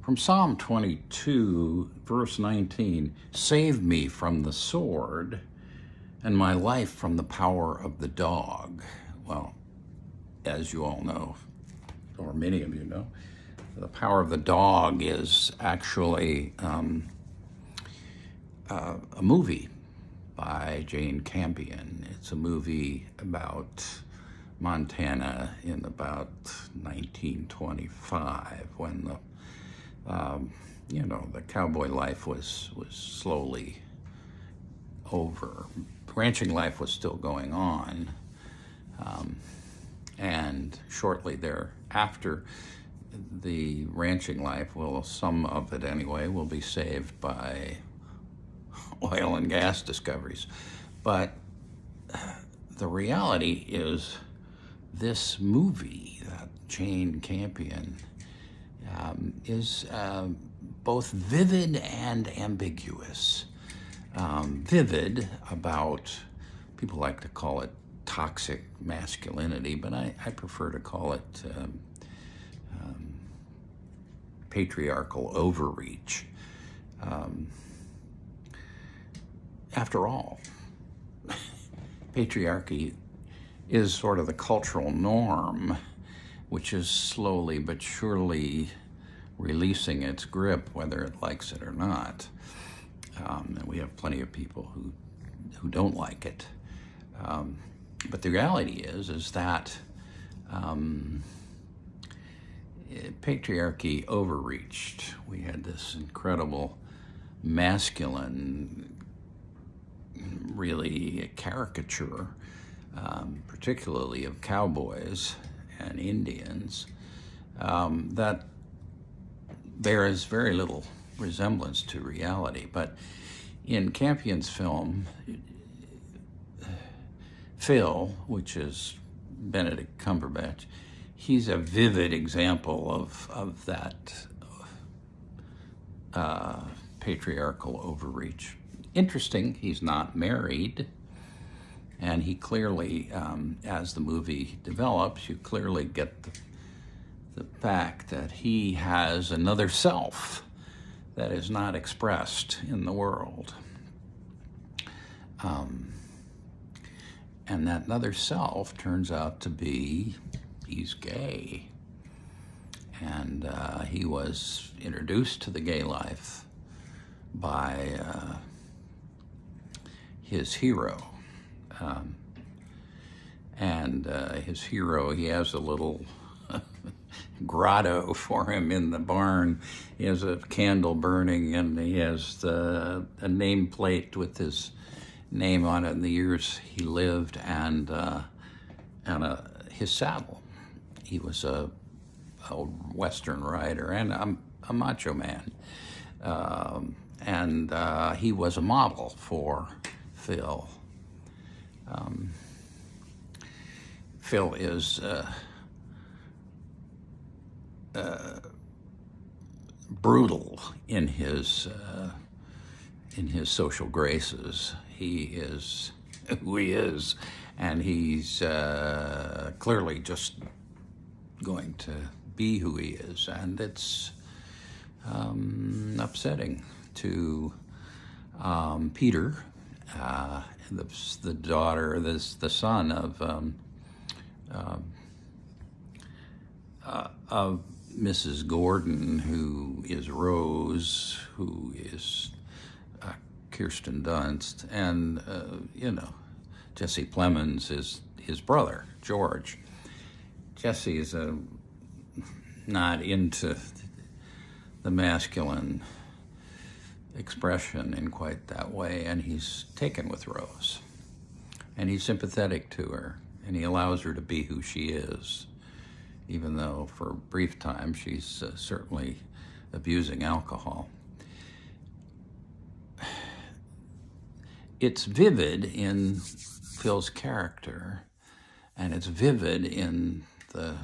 From Psalm 22, verse 19, save me from the sword and my life from the power of the dog. Well, as you all know, or many of you know, the power of the dog is actually a movie by Jane Campion. It's a movie about Montana in about 1925 when the cowboy life was slowly over. Ranching life was still going on. And shortly thereafter, the ranching life, some of it anyway, will be saved by oil and gas discoveries. But the reality is this movie that Jane Campion is both vivid and ambiguous. Vivid about, people like to call it toxic masculinity, but I prefer to call it patriarchal overreach. After all, patriarchy is sort of the cultural norm, which is slowly but surely releasing its grip, whether it likes it or not. And we have plenty of people who don't like it. But the reality is that patriarchy overreached. We had this incredible masculine, really caricature, particularly of cowboys and Indians, that bears very little resemblance to reality. But in Campion's film, Phil, which is Benedict Cumberbatch, he's a vivid example of that patriarchal overreach. Interesting, he's not married, and he clearly, as the movie develops, you clearly get the fact that he has another self that is not expressed in the world. And that other self turns out to be, he's gay. And he was introduced to the gay life by his hero. His hero, he has a little grotto for him in the barn. He has a candle burning, and he has a nameplate with his name on it and the years he lived, and his saddle. He was a Western rider and a macho man. He was a model for Phil. Phil is brutal in his social graces. He is who he is, and he's clearly just going to be who he is, and it's upsetting to Peter, the son of Mrs. Gordon, who is Rose, who is Kirsten Dunst, and Jesse Plemons is his brother, George. Jesse is not into the masculine expression in quite that way, and he's taken with Rose. And he's sympathetic to her, and he allows her to be who she is, even though for a brief time she's certainly abusing alcohol. It's vivid in Phil's character, and it's vivid in the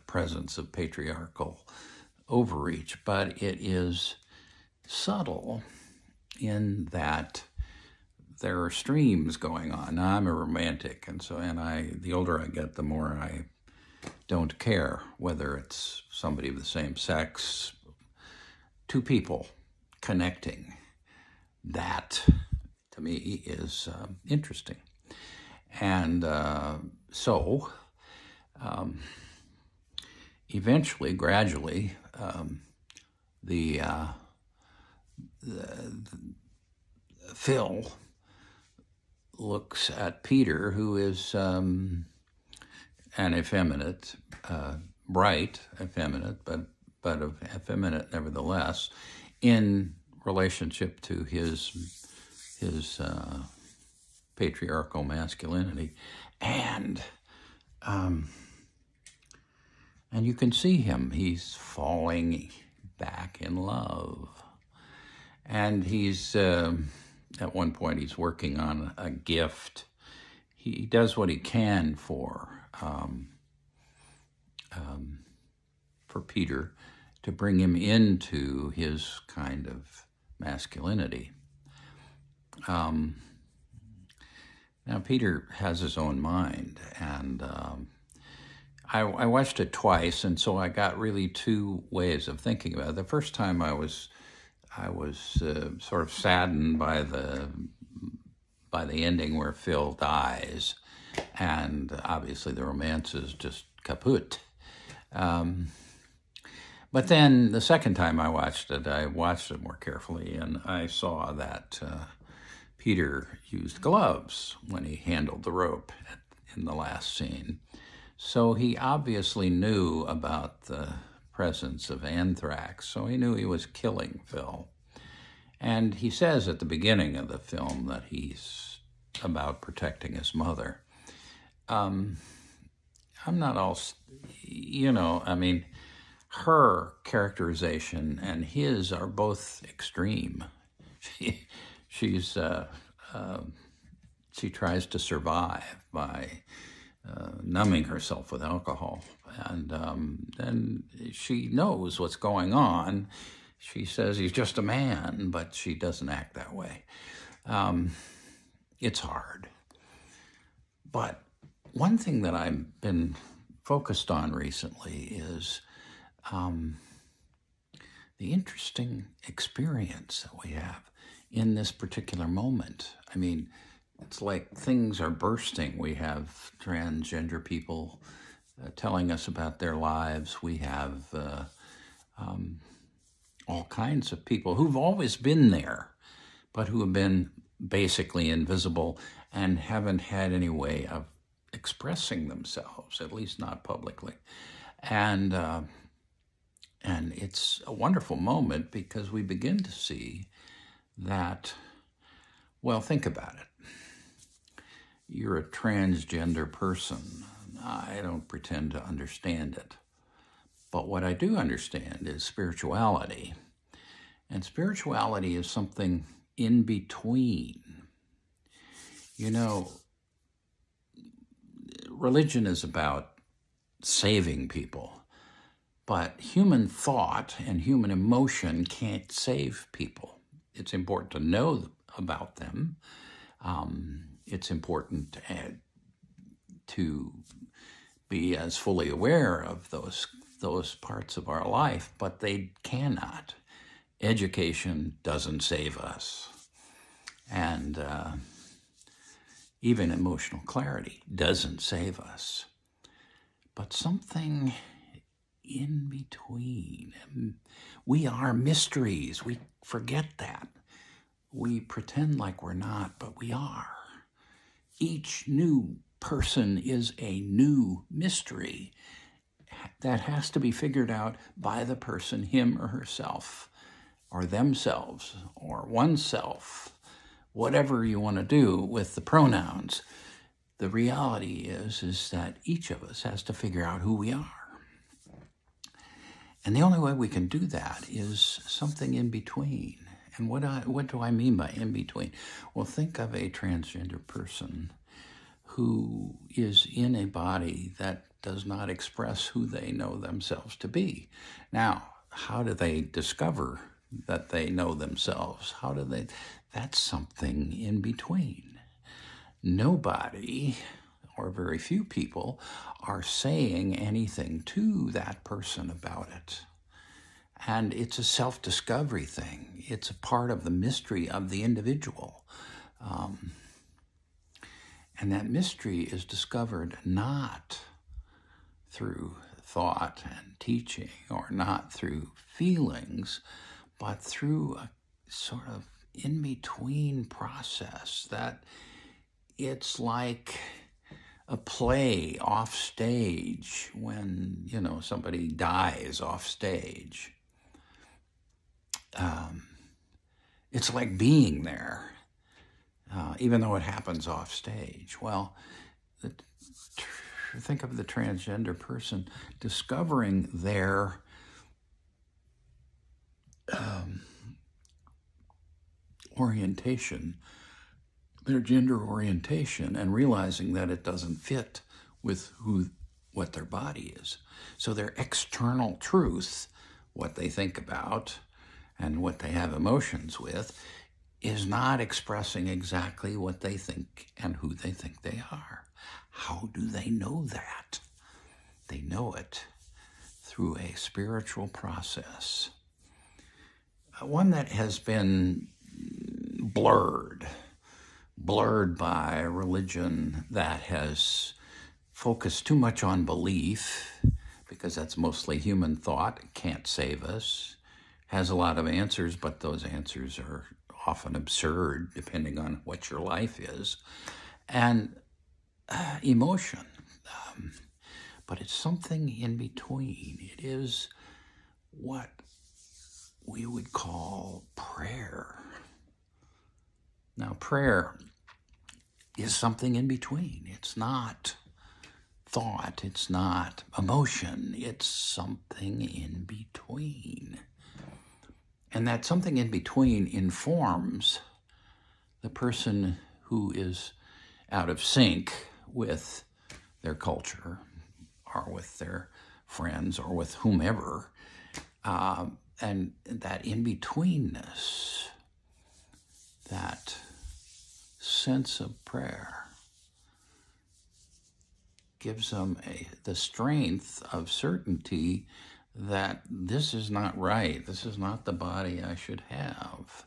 presence of patriarchal overreach, but it is subtle in that there are streams going on. Now, I'm a romantic, and the older I get, the more I don't care whether it's somebody of the same sex, two people connecting. That, to me, is interesting. And so, eventually, gradually, the Phil looks at Peter, who is an effeminate, bright, effeminate, but effeminate nevertheless, in relationship to his patriarchal masculinity, and you can see him. He's falling back in love, and he's at one point he's working on a gift. He does what he can for Peter to bring him into his kind of masculinity. Now, Peter has his own mind, and I watched it twice, and so I got really two ways of thinking about it. The first time I was sort of saddened by the ending where Phil dies, and obviously the romance is just kaput. But then the second time I watched it more carefully, and I saw that Peter used gloves when he handled the rope in the last scene. So he obviously knew about the presence of anthrax, so he knew he was killing Phil. And he says at the beginning of the film that he's about protecting his mother. I'm not all, I mean, her characterization and his are both extreme. She tries to survive by numbing herself with alcohol, and then she knows what's going on. She says he's just a man, but she doesn't act that way. It's hard. But one thing that I've been focused on recently is the interesting experience that we have in this particular moment. I mean, it's like things are bursting. We have transgender people telling us about their lives. We have all kinds of people who've always been there, but who have been basically invisible and haven't had any way of expressing themselves, at least not publicly. And it's a wonderful moment because we begin to see that, well, think about it. You're a transgender person. I don't pretend to understand it. But what I do understand is spirituality. And spirituality is something in between. Religion is about saving people. But human thought and human emotion can't save people. It's important to know about them. It's important to be as fully aware of those parts of our life, but they cannot. Education doesn't save us. And even emotional clarity doesn't save us. But something in between. We are mysteries. We forget that. We pretend like we're not, but we are. Each new person is a new mystery that has to be figured out by the person, him or herself, or themselves, or oneself, whatever you want to do with the pronouns. The reality is that each of us has to figure out who we are. And the only way we can do that is something in between. And what do I mean by in between? Well, think of a transgender person who is in a body that does not express who they know themselves to be. Now, how do they discover that they know themselves? That's something in between. Nobody, or very few people are saying anything to that person about it. And it's a self-discovery thing. It's a part of the mystery of the individual. And that mystery is discovered not through thought and teaching, or not through feelings, but through a sort of in-between process that it's like a play off stage when, somebody dies off stage. It's like being there, even though it happens off stage. Well, think of the transgender person discovering their orientation, their gender orientation, and realizing that it doesn't fit with what their body is. So their external truth, what they think about and what they have emotions with, is not expressing exactly what they think and who they think they are. How do they know that? They know it through a spiritual process, one that has been blurred by religion that has focused too much on belief, because that's mostly human thought. It can't save us. Has a lot of answers, but those answers are often absurd depending on what your life is. And emotion. But it's something in between. It is what we would call prayer. Now, prayer is something in between. It's not thought. It's not emotion. It's something in between. And that something in between informs the person who is out of sync with their culture or with their friends or with whomever. And that in-betweenness, that sense of prayer, gives them the strength of certainty that this is not right, this is not the body I should have,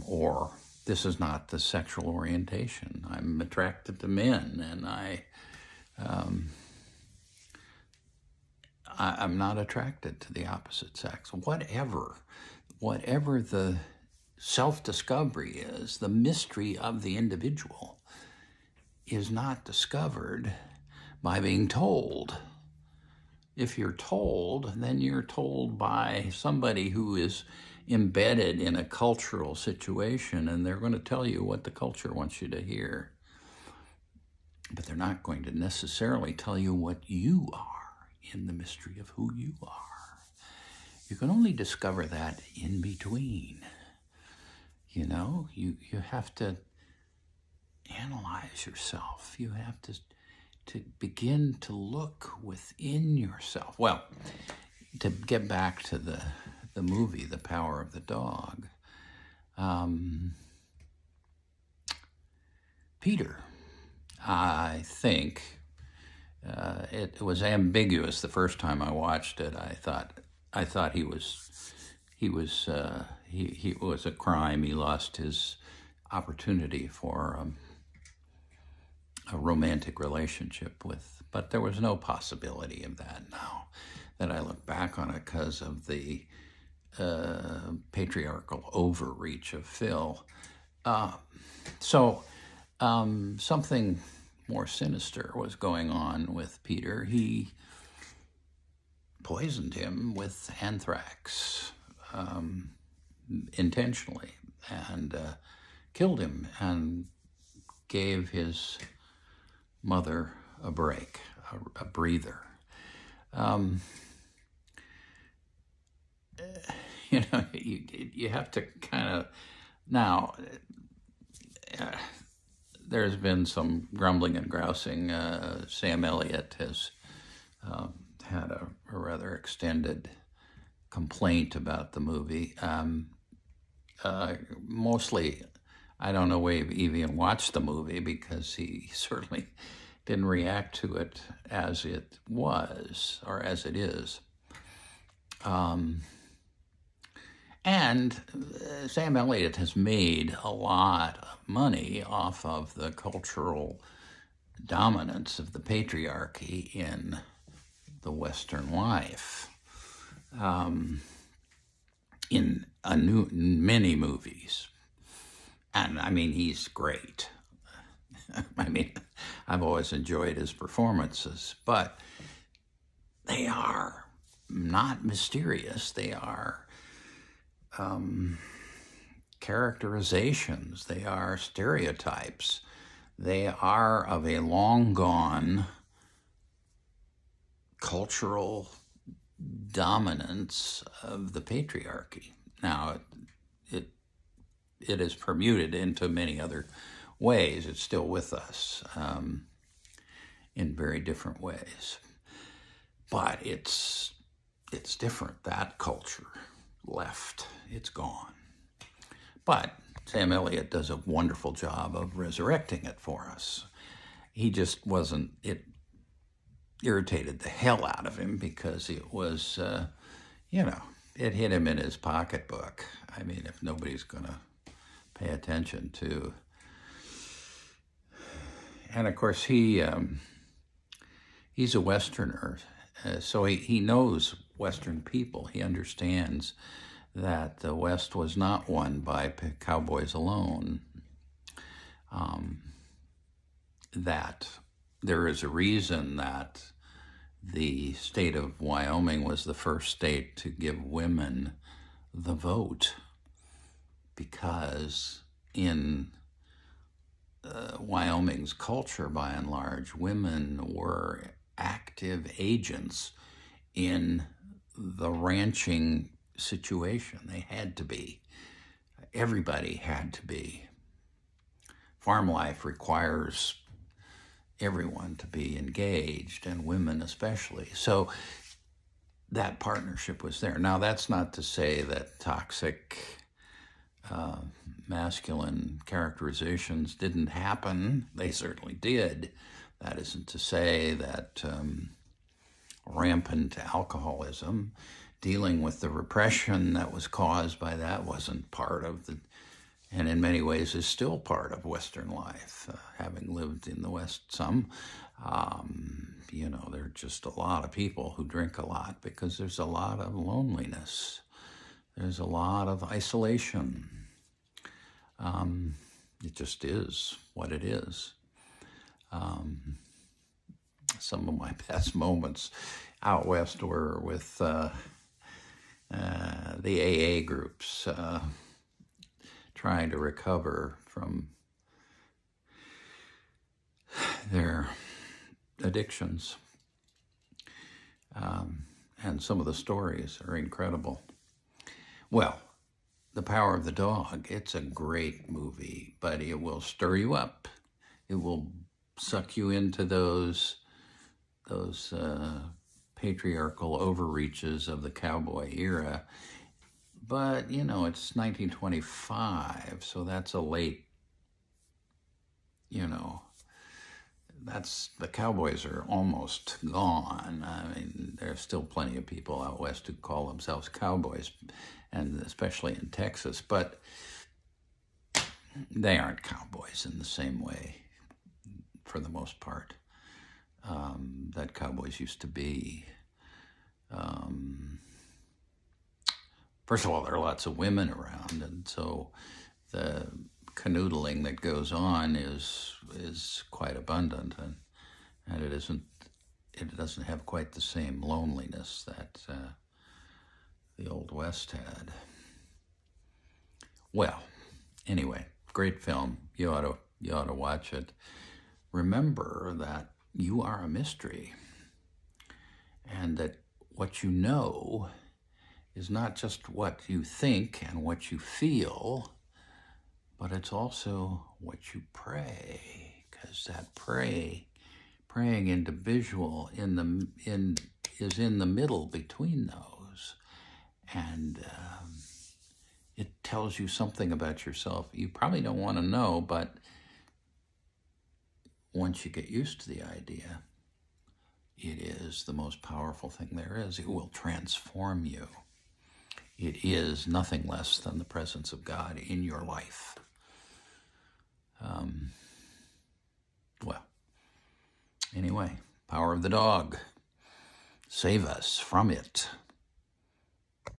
or this is not the sexual orientation. I'm attracted to men, and I'm not attracted to the opposite sex. Whatever the self-discovery is, the mystery of the individual is not discovered by being told. If you're told, then you're told by somebody who is embedded in a cultural situation, and they're going to tell you what the culture wants you to hear. But they're not going to necessarily tell you what you are in the mystery of who you are. You can only discover that in between. You have to analyze yourself. You have to begin to look within yourself. Well, to get back to the movie, The Power of the Dog, Peter, I think, it was ambiguous the first time I watched it. I thought he was a crime. He lost his opportunity for a romantic relationship with, but there was no possibility of that now that I look back on it because of the patriarchal overreach of Phil. So something more sinister was going on with Peter. He poisoned him with anthrax intentionally, and killed him, and gave his mother a break, a breather. You have to kind of, now, there's been some grumbling and grousing. Sam Elliott has had a rather extended complaint about the movie. Mostly, I don't know if he even watched the movie because he certainly didn't react to it as it was or as it is. And Sam Elliott has made a lot of money off of the cultural dominance of the patriarchy in the Western life. In many movies. And I mean, he's great. I mean, I've always enjoyed his performances, but they are not mysterious. They are characterizations. They are stereotypes. They are of a long gone cultural dominance of the patriarchy. Now, it is permuted into many other ways. It's still with us in very different ways. But it's different. That culture left. It's gone. But Sam Elliott does a wonderful job of resurrecting it for us. He just wasn't, it irritated the hell out of him because it was, it hit him in his pocketbook. I mean, if nobody's going to pay attention to. And of course, he's a Westerner, so he knows Western people. He understands that the West was not won by cowboys alone, that there is a reason that the state of Wyoming was the first state to give women the vote, because in Wyoming's culture, by and large, women were active agents in the ranching situation. They had to be. Everybody had to be. Farm life requires everyone to be engaged, and women especially. So that partnership was there. Now, that's not to say that toxic masculine characterizations didn't happen. They certainly did. That isn't to say that rampant alcoholism, dealing with the repression that was caused by that, wasn't part of the, and in many ways is still part of Western life. Having lived in the West some, there are just a lot of people who drink a lot because there's a lot of loneliness. There's a lot of isolation. It just is what it is. Some of my best moments out West were with the AA groups, trying to recover from their addictions. And some of the stories are incredible. Well, The Power of the Dog, it's a great movie, but it will stir you up. It will suck you into those patriarchal overreaches of the cowboy era. But, it's 1925, so that's a late, the cowboys are almost gone. I mean, there's still plenty of people out West who call themselves cowboys, and especially in Texas, but they aren't cowboys in the same way, for the most part, that cowboys used to be. First of all, there are lots of women around, and so the canoodling that goes on is quite abundant, and it doesn't have quite the same loneliness that the Old West had. Well, anyway, great film. You ought to watch it. Remember that you are a mystery, and that what you know is not just what you think and what you feel, but it's also what you pray, because that praying individual is in the middle between those, and tells you something about yourself you probably don't want to know, but once you get used to the idea, it is the most powerful thing there is. It will transform you. It is nothing less than the presence of God in your life. Well, anyway, power of the dog. Save us from it.